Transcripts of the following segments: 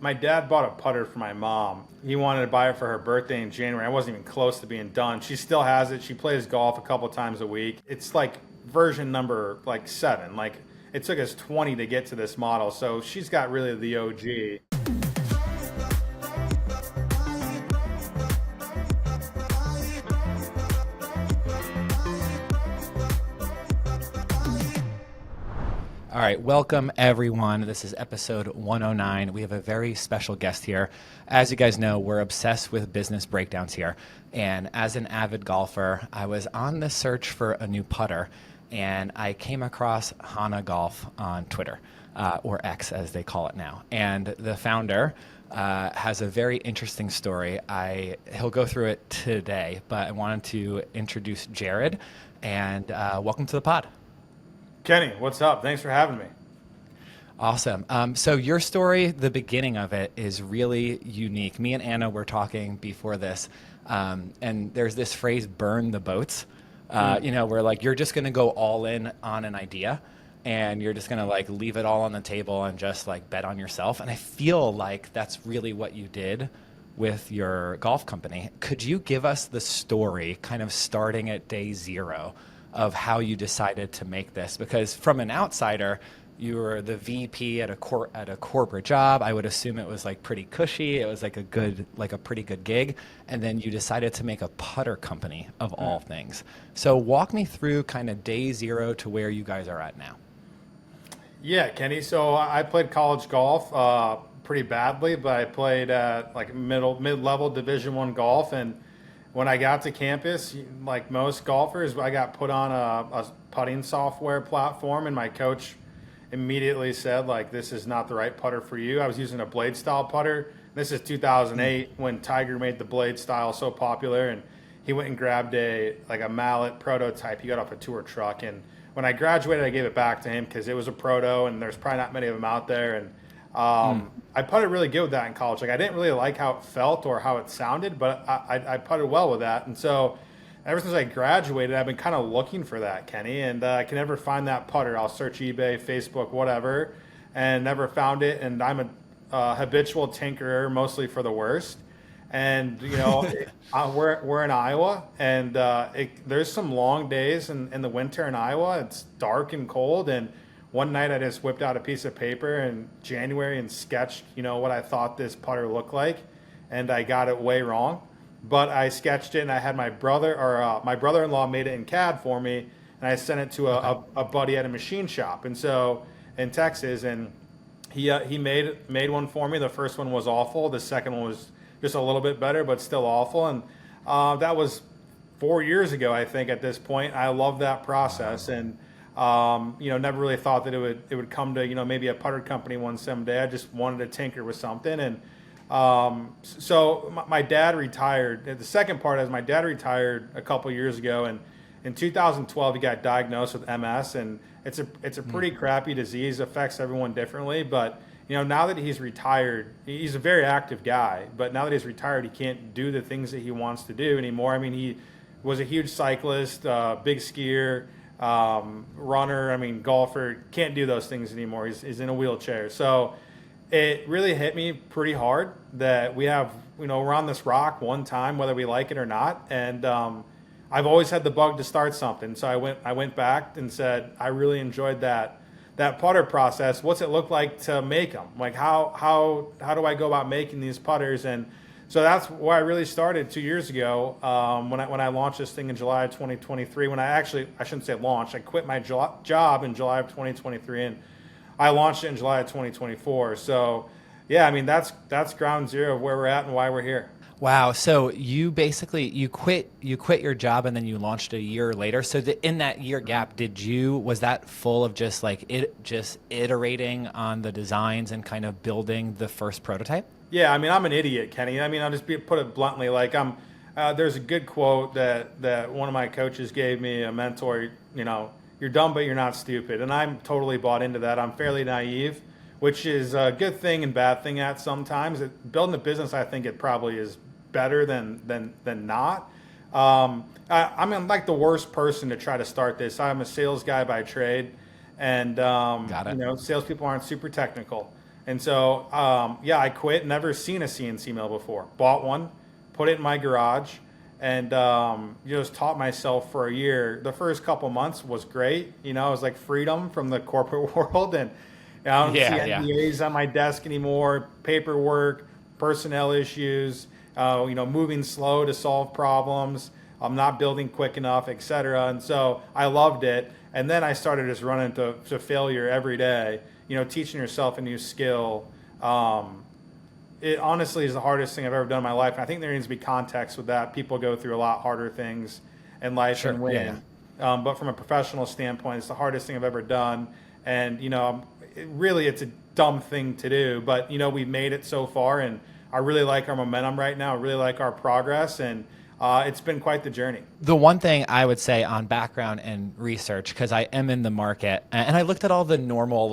my dad bought a putter for my mom. He wanted to buy it for her birthday in January. I wasn't even close to being done. She still has it. She plays golf a couple times a week. It's like version number like 7. Like it took us 20 to get to this model. So she's got really the OG. All right, welcome everyone. This is episode 109. We have a very special guest here. As you guys know, we're obsessed with business breakdowns here. And as an avid golfer, I was on the search for a new putter, and I came across Hanna Golf on Twitter, or X as they call it now. And the founder has a very interesting story. He'll go through it today, but I wanted to introduce Jared, and welcome to the pod. Kenny, what's up? Thanks for having me. Awesome. So your story, the beginning of it is really unique. Me and Anna were talking before this, and there's this phrase, burn the boats, where like you're just going to go all in on an idea and you're just going to like leave it all on the table and just like bet on yourself. And I feel like that's really what you did with your golf company. Could you give us the story kind of starting at day zero of how you decided to make this? Because from an outsider, you were the VP at a corporate job. I would assume it was like pretty cushy. It was like a pretty good gig. And then you decided to make a putter company of all things. So walk me through kind of day zero to where you guys are at now. Yeah, Kenny. So I played college golf pretty badly, but I played at like mid-level Division I golf. And when I got to campus, like most golfers, I got put on a putting software platform, and my coach immediately said, like, this is not the right putter for you. I was using a blade style putter. This is 2008 when Tiger made the blade style so popular, and he went and grabbed a mallet prototype. He got off a tour truck, and when I graduated, I gave it back to him because it was a proto, and there's probably not many of them out there. And I putted really good with that in college. Like I didn't really like how it felt or how it sounded, but I putted well with that. And so ever since I graduated, I've been kind of looking for that, Kenny, and I can never find that putter. I'll search eBay, Facebook, whatever, and never found it. And I'm a habitual tinkerer, mostly for the worst. And we're in Iowa, and there's some long days in the winter in Iowa. It's dark and cold, and one night I just whipped out a piece of paper in January and sketched, what I thought this putter looked like, and I got it way wrong. But I sketched it, and I had my brother-in-law made it in CAD for me, and I sent it to a buddy at a machine shop, and so in Texas, and he made one for me. The first one was awful. The second one was just a little bit better, but still awful. And that was 4 years ago, I think. At this point, I love that process, and never really thought that it would come to maybe a putter company someday. I just wanted to tinker with something, and so my dad retired. The second part is my dad retired a couple years ago, and in 2012 he got diagnosed with MS, and it's a pretty crappy disease. Affects everyone differently, but now that he's retired, he's a very active guy, but now that he's retired, he can't do the things that he wants to do anymore. I mean, he was a huge cyclist, big skier, runner, golfer, can't do those things anymore. He's in a wheelchair. So it really hit me pretty hard that we're on this rock one time, whether we like it or not. And I've always had the bug to start something. So I went back and said, I really enjoyed that putter process. What's it look like to make them? Like how do I go about making these putters? And so that's where I really started 2 years ago when I launched this thing in July of 2023. When I shouldn't say launched, I quit my job in July of 2023, and I launched it in July of 2024. So yeah, that's ground zero of where we're at and why we're here. Wow. So you basically you quit your job and then you launched a year later. So in that year gap, was that full of just iterating on the designs and kind of building the first prototype? Yeah, I'm an idiot, Kenny. I'll just put it bluntly. Like there's a good quote that one of my coaches gave me, a mentor. You're dumb, but you're not stupid, and I'm totally bought into that. I'm fairly naive, which is a good thing and bad thing at sometimes. Building a business, I think it probably is better than not. I'm like the worst person to try to start this. I'm a sales guy by trade, and Got it. salespeople aren't super technical. And so, yeah, I quit. Never seen a CNC mill before. Bought one, put it in my garage, and just taught myself for a year. The first couple months was great. It was like freedom from the corporate world, and I don't see Yeah, yeah. NDAs on my desk anymore. Paperwork, personnel issues. Moving slow to solve problems. I'm not building quick enough, etc. And so I loved it. And then I started just running to failure every day. Teaching yourself a new skill. It honestly is the hardest thing I've ever done in my life. And I think there needs to be context with that. People go through a lot harder things in life Sure. and Yeah, win. But from a professional standpoint, it's the hardest thing I've ever done. And, it's a dumb thing to do. But, we've made it so far. And I really like our momentum right now. I really like our progress. And it's been quite the journey. the one thing I would say on background and research, because I am in the market, and I looked at all the normal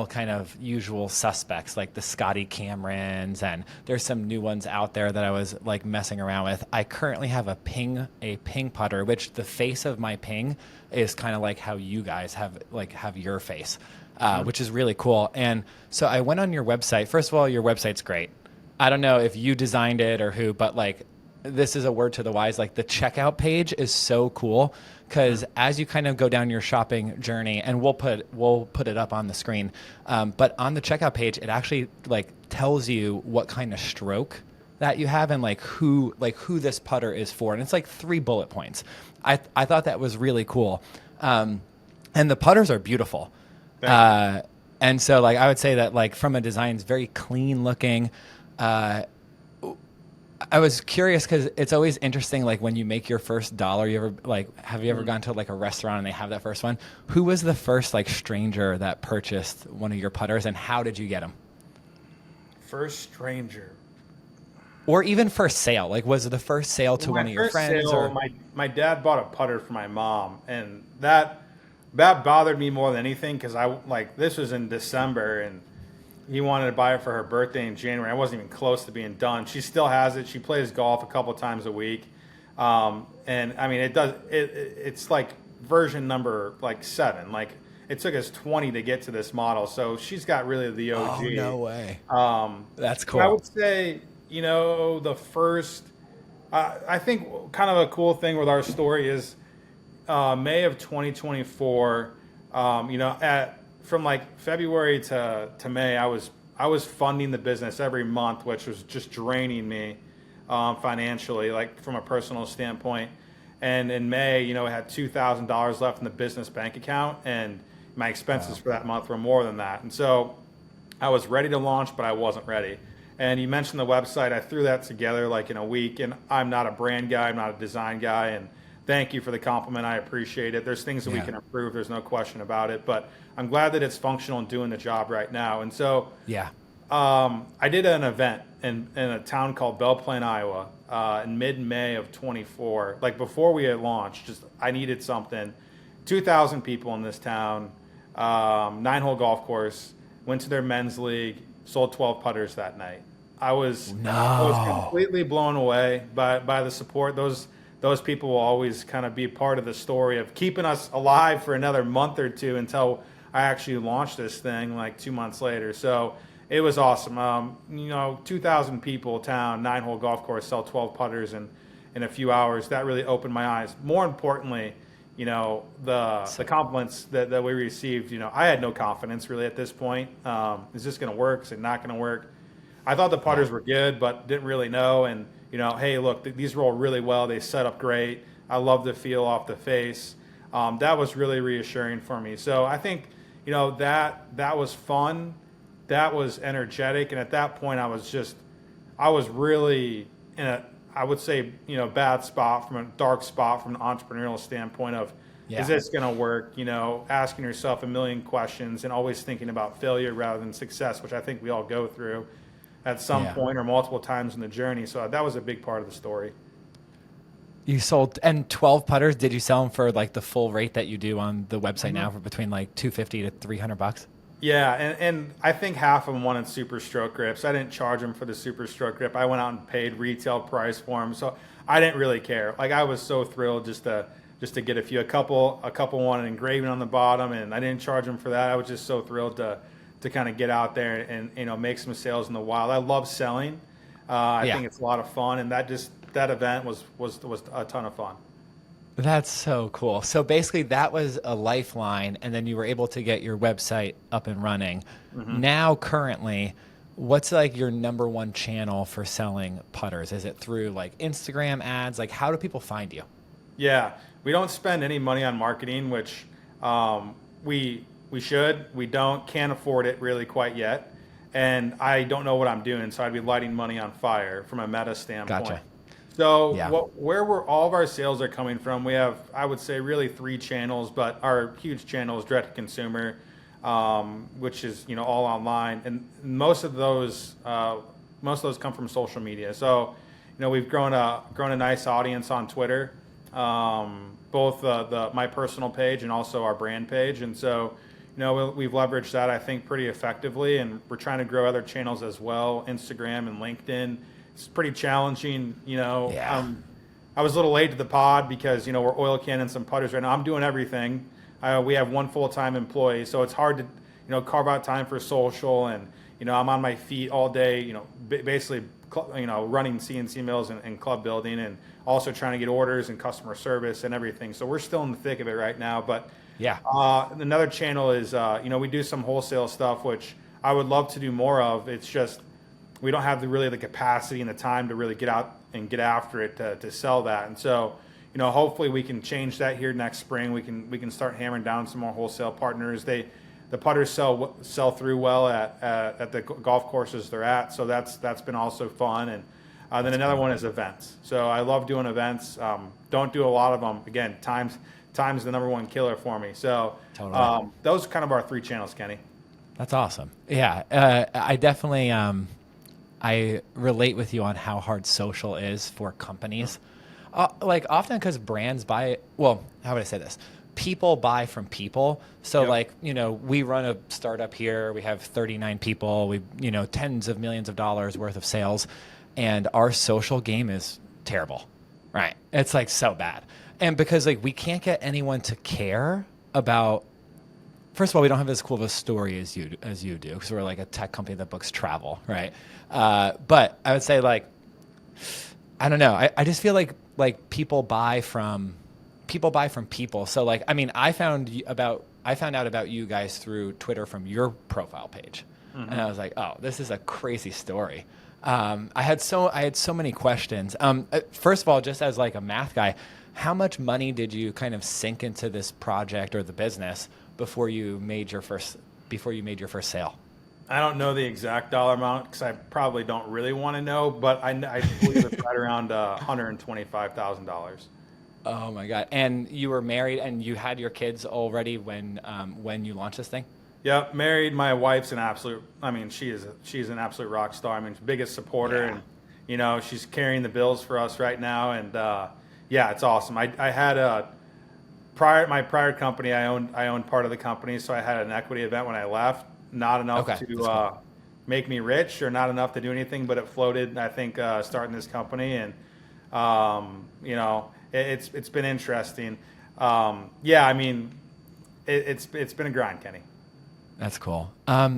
kind of usual suspects, like the Scotty Camerons, and there's some new ones out there that I was like messing around with. I currently have a ping putter, which the face of my ping is kind of like how you guys have your face, which is really cool. And so I went on your website. First of all, your website's great. I don't know if you designed it or who, but like, this is a word to the wise. Like, the checkout page is so cool because as you kind of go down your shopping journey, and we'll put it up on the screen, but on the checkout page, it actually like tells you what kind of stroke that you have and like who this putter is for, and it's like 3 bullet points. I thought that was really cool, and the putters are beautiful. And so like I would say that like from a design, it's very clean looking. I was curious because it's always interesting, like when you make your first dollar, have you ever gone to like a restaurant and they have that first one? Who was the first like stranger that purchased one of your putters, and how did you get them? First stranger. Or even first sale? Like, was it the first sale to one of your friends? Sale, my dad bought a putter for my mom, and that bothered me more than anything because this was in December, and he wanted to buy it for her birthday in January. I wasn't even close to being done. She still has it. She plays golf a couple times a week, and I mean it's like version number like 7. Like, it took us 20 to get to this model, so she's got really the OG. Oh, no way. That's cool. I would say, the first, I think kind of a cool thing with our story is May of 2024, from like February to May, I was funding the business every month, which was just draining me financially, like from a personal standpoint. And in May, I had $2,000 left in the business bank account, and my expenses for that month were more than that. And so I was ready to launch, but I wasn't ready. And you mentioned the website. I threw that together like in a week, and I'm not a brand guy. I'm not a design guy. And thank you for the compliment. I appreciate it. There's things that we can improve. There's no question about it. But I'm glad that it's functional and doing the job right now. And so I did an event in a town called Belle Plaine, Iowa, in mid-May of 24. Like, before we had launched, I needed something. 2,000 people in this town, 9-hole golf course, went to their men's league, sold 12 putters that night. I was completely blown away by the support. Those people will always kind of be part of the story of keeping us alive for another month or two until I actually launched this thing like 2 months later. So it was awesome. 2,000 people, town, 9-hole golf course, sell 12 putters in a few hours. That really opened my eyes. More importantly, the compliments that we received, I had no confidence really at this point. Is this going to work? Is it not going to work? I thought the putters were good, but didn't really know. And, hey, look, these roll really well. They set up great. I love the feel off the face. That was really reassuring for me. So I think, that was fun. That was energetic. And at that point, I was really in a, I would say, bad spot, from a dark spot from an entrepreneurial standpoint of, is this going to work? Asking yourself a million questions and always thinking about failure rather than success, which I think we all go through at some point or multiple times in the journey. So that was a big part of the story. You sold, and 12 putters, did you sell them for like the full rate that you do on the website now, for between like $250 to $300? Yeah, and I think half of them wanted Super Stroke grips. I didn't charge them for the Super Stroke grip. I went out and paid retail price for them, so I didn't really care. Like, I was so thrilled just to get a couple wanted engraving on the bottom, and I didn't charge them for that. I was just so thrilled to to kind of get out there and make some sales in the wild. I love selling. I think it's a lot of fun, and that event was a ton of fun. That's so cool. So basically, that was a lifeline, and then you were able to get your website up and running. Now, currently, what's like your number one channel for selling putters? Is it through like Instagram ads? Like, how do people find you? Yeah, we don't spend any money on marketing, which we should. We can't afford it really quite yet, and I don't know what I'm doing, so I'd be lighting money on fire from a meta standpoint. Gotcha. So Yeah. where all of our sales are coming from, we have, I would say, really 3 channels, but our huge channel is direct to consumer, which is all online, and most of those come from social media. So we've grown a nice audience on Twitter, both my personal page and also our brand page, and so we've leveraged that, I think, pretty effectively, and we're trying to grow other channels as well, Instagram and LinkedIn. It's pretty challenging, Yeah. I was a little late to the pod because, we're oil canning some putters right now. I'm doing everything. We have 1 full-time employee, so it's hard to, carve out time for social, and, I'm on my feet all day, basically, running CNC mills and club building, and also trying to get orders and customer service and everything. So we're still in the thick of it right now, but Yeah. another channel is, we do some wholesale stuff, which I would love to do more of. It's just, we don't have the capacity and the time to really get out and get after it to sell that. And so, hopefully we can change that here next spring. We can start hammering down some more wholesale partners. The putters sell through well at the golf courses they're at. So that's been also fun. And then another one is events. So I love doing events. Don't do a lot of them. Again, time's the number one killer for me. So Totally. those are kind of our 3 channels, Kenny. That's awesome. Yeah. I definitely, I relate with you on how hard social is for companies. Like often because brands buy, well, how would I say this? People buy from people. So Yep. we run a startup here. We have 39 people. We, tens of millions of dollars worth of sales. And our social game is terrible, right? It's like so bad. And because like we can't get anyone to care about, first of all, we don't have as cool of a story as you do, because we're like a tech company that books travel, right? But I would say like, I don't know. I just feel like people buy from people. So like, I mean, I found out about you guys through Twitter from your profile page, and I was like, oh, this is a crazy story. I had so many questions. First of all, just as like a math guy, how much money did you kind of sink into this project or the business before you made your first sale? I don't know the exact dollar amount because I probably don't really want to know, but I believe it's right around $125,000. Oh my God! And you were married, and you had your kids already when you launched this thing. Yep, married. My wife's an absolute. I mean, she's an absolute rock star. I mean, biggest supporter, Yeah. and she's carrying the bills for us right now. And yeah, it's awesome. I had my prior company. I owned part of the company, so I had an equity event when I left. Not enough Okay, to that's cool. make me rich, or not enough to do anything, but it floated. I think starting this company, and it's been interesting. Yeah, I mean, it's been a grind, Kenny. That's cool.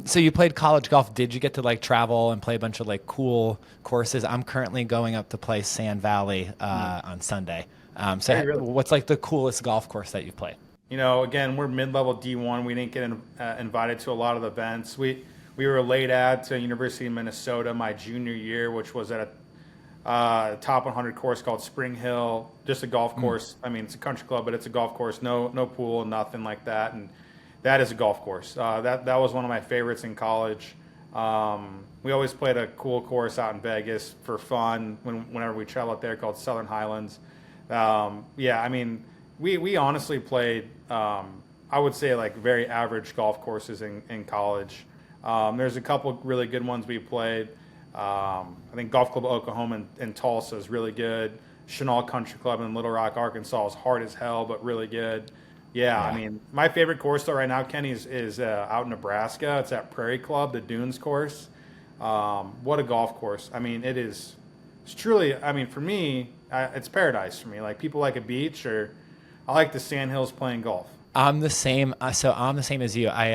So you played college golf. Did you get to like travel and play a bunch of like cool courses? I'm currently going up to play Sand Valley on Sunday. Hey, really? What's like the coolest golf course that you've played? Again, we're mid-level D1. We didn't get invited to a lot of the events. We were a late ad to University of Minnesota my junior year, which was at a top 100 course called Spring Hill, just a golf course. I mean, it's a country club, but it's a golf course. No pool, nothing like that. And that is a golf course. That was one of my favorites in college. We always played a cool course out in Vegas for fun whenever we travel out there, called Southern Highlands. Yeah, I mean, we honestly played, I would say, like very average golf courses in college. There's a couple really good ones we played. I think Golf Club Oklahoma in Tulsa is really good. Chenal Country Club in Little Rock, Arkansas is hard as hell, but really good. Yeah, I mean, my favorite course though right now, Kenny, is out in Nebraska. It's at Prairie Club, the Dunes course. What a golf course. I mean, it's truly, I mean, for me, it's paradise for me. Like, people like a beach, or I like the sand hills playing golf. I'm the same. So I'm the same as you. I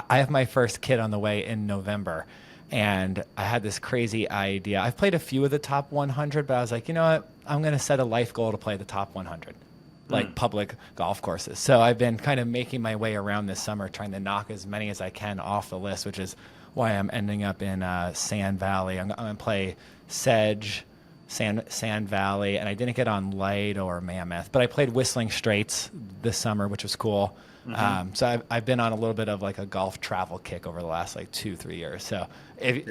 have my first kid on the way in November, and I had this crazy idea. I've played a few of the top 100, but I was like, you know what? I'm going to set a life goal to play the top 100, like public golf courses. So I've been kind of making my way around this summer, trying to knock as many as I can off the list, which is why I'm ending up in Sand Valley. I'm going to play Sedge, Sand Valley, and I didn't get on Light or Mammoth, but I played Whistling Straits this summer, which was cool. So I've been on a little bit of like a golf travel kick over the last like 2-3 years. So if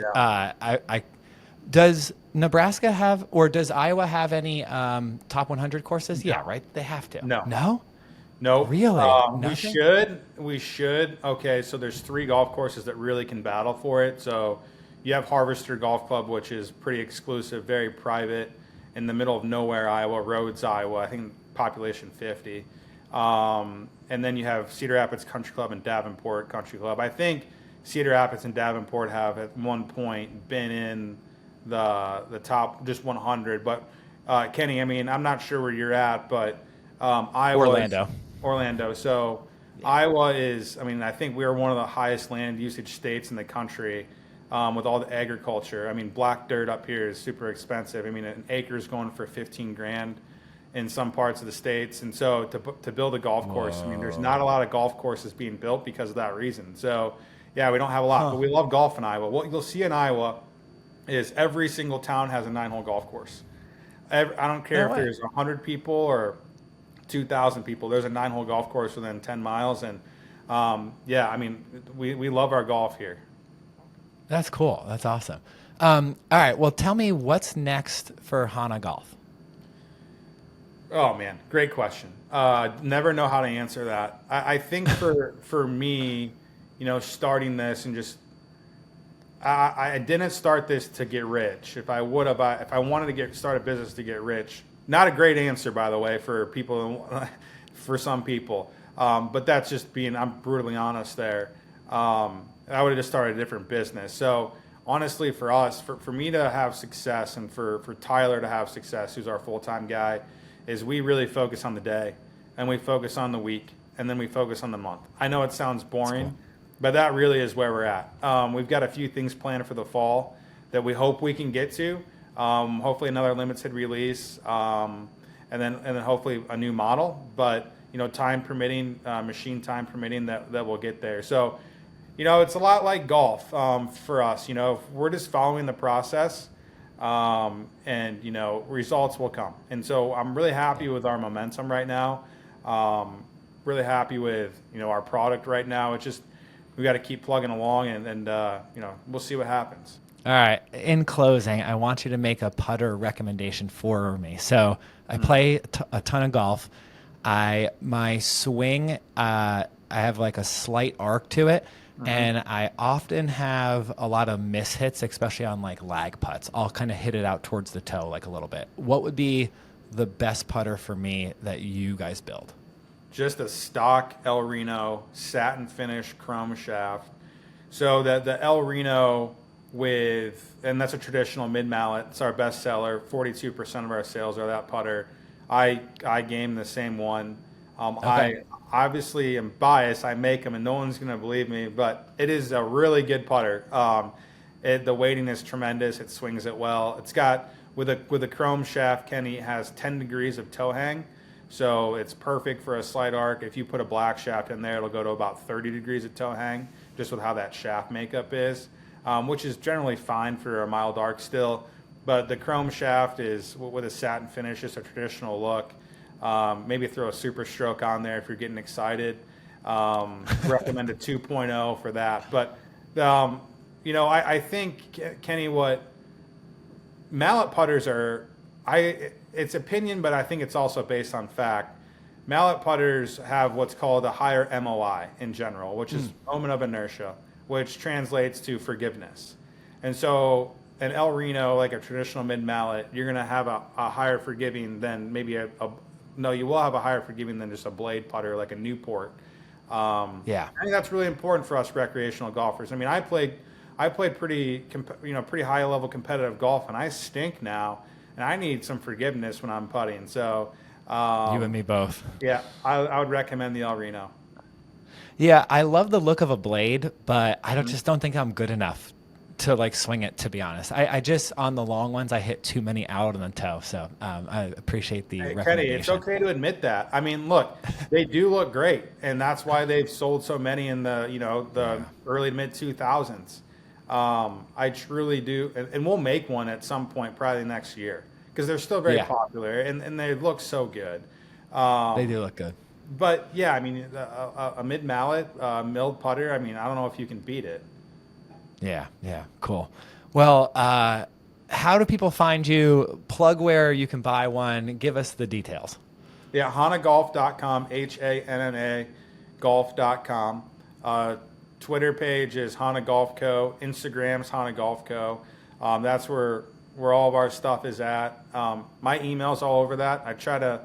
does Nebraska have, or does Iowa have any top 100 courses? Yeah, right. They have to. No. No. Nope. Really? We Nothing? should. We should. Okay, so there's 3 golf courses that really can battle for it. So you have Harvester Golf Club, which is pretty exclusive, very private, in the middle of nowhere, Iowa, Rhodes, Iowa. I think population 50. And then you have Cedar Rapids Country Club and Davenport Country Club. I think Cedar Rapids and Davenport have at one point been in the top just 100. But Kenny, I mean, I'm not sure where you're at, but Iowa, Orlando. So Iowa is, I mean, I think we are one of the highest land usage states in the country with all the agriculture. I mean, black dirt up here is super expensive. I mean, an acre is going for 15 grand in some parts of the states. And so to build a golf course, I mean, there's not a lot of golf courses being built because of that reason. So, yeah, we don't have a lot, but we love golf in Iowa. What you'll see in Iowa is every single town has a 9-hole golf course. I don't care if there's 100 people or 2,000 people. There's a 9-hole golf course within 10 miles. And, yeah, I mean, we love our golf here. That's cool. That's awesome. All right. Well, tell me what's next for Hanna Golf. Oh man, great question. Never know how to answer that. I think for me, you know, starting this and just, I didn't start this to get rich. If I would have, if I wanted to start a business to get rich, not a great answer by the way for people, for some people. But that's just I'm brutally honest there. I would have just started a different business. So honestly, for us, for me to have success and for Tyler to have success, who's our full-time guy, is we really focus on the day and we focus on the week and then we focus on the month. I know it sounds boring, but that really is where we're at. We've got a few things planned for the fall that we hope we can get to. Hopefully another limited release, and then hopefully a new model. But you know, time permitting, machine time permitting, that we'll get there. So, you know, it's a lot like golf for us. You know, we're just following the process, and you know, results will come. And so I'm really happy with our momentum right now. Really happy with, you know, our product right now. It's just we got to keep plugging along, and you know, we'll see what happens. All right. In closing, I want you to make a putter recommendation for me. So I play a ton of golf. My swing, I have like a slight arc to it. And I often have a lot of mishits, especially on like lag putts. I'll kind of hit it out towards the toe like a little bit. What would be the best putter for me that you guys build? Just a stock El Reno satin finish chrome shaft. So the El Reno and that's a traditional mid mallet. It's our best seller. 42% of our sales are that putter. I game the same one. Okay. I obviously am biased. I make them, and no one's going to believe me, but it is a really good putter. The weighting is tremendous. It swings it well. It's got with a chrome shaft. Kenny has 10 degrees of toe hang, so it's perfect for a slight arc. If you put a black shaft in there, it'll go to about 30 degrees of toe hang, just with how that shaft makeup is, which is generally fine for a mild arc still. But the chrome shaft is with a satin finish, just a traditional look. Maybe throw a super stroke on there if you're getting excited. Recommend a 2.0 for that. But, you know, I think, Kenny, what mallet putters are, it's opinion, but I think it's also based on fact. Mallet putters have what's called a higher MOI in general, which is moment of inertia, which translates to forgiveness. And so an El Reno, like a traditional mid mallet, you're going to have a higher forgiving than maybe you will have a higher forgiving than just a blade putter like a Newport. Yeah, I think that's really important for us recreational golfers. I mean, I played pretty high level competitive golf, and I stink now, and I need some forgiveness when I'm putting. So, You and me both. Yeah, I would recommend the El Reno. Yeah, I love the look of a blade, but just don't think I'm good enough to like swing it, to be honest. I just, on the long ones, I hit too many out on the toe. So I appreciate the Hey, Kenny, recommendation. it's okay to admit that. I mean, look, they do look great, and that's why they've sold so many in the early to mid 2000s. I truly do, and we'll make one at some point, probably next year, because they're still very Yeah. popular and they look so good. They do look good. But yeah, I mean, a mid mallet milled putter. I mean, I don't know if you can beat it. Yeah, cool. Well, how do people find you? Plug where you can buy one. Give us the details. Yeah, hannagolf.com, HANNA golf.com. Twitter page is Hanna Golf Co. Instagram's Hanna Golf Co. That's where all of our stuff is at. My email's all over that. I try to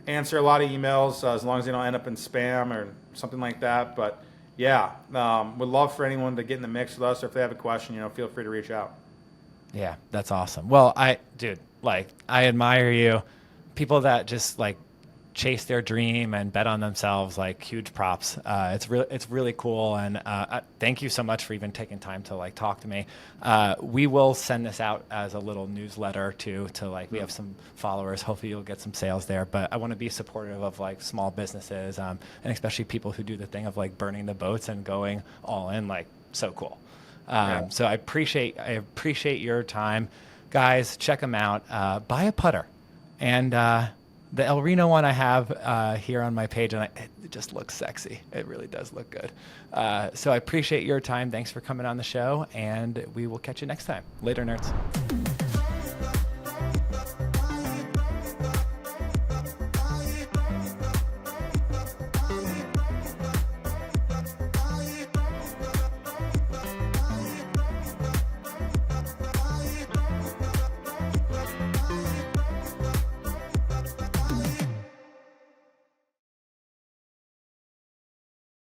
answer a lot of emails as long as they don't end up in spam or something like that. But yeah, would love for anyone to get in the mix with us, or if they have a question, feel free to reach out. Yeah, that's awesome. Well, I admire you. People that just like chase their dream and bet on themselves, like, huge props. It's really cool. And thank you so much for even taking time to like talk to me. We will send this out as a little newsletter to like, we have some followers. Hopefully you'll get some sales there, but I want to be supportive of like small businesses, and especially people who do the thing of like burning the boats and going all in, like, so cool. So I appreciate your time, guys. Check them out. Buy a putter, and the El Reno one I have here on my page, and it just looks sexy. It really does look good. So I appreciate your time. Thanks for coming on the show, and we will catch you next time. Later, nerds.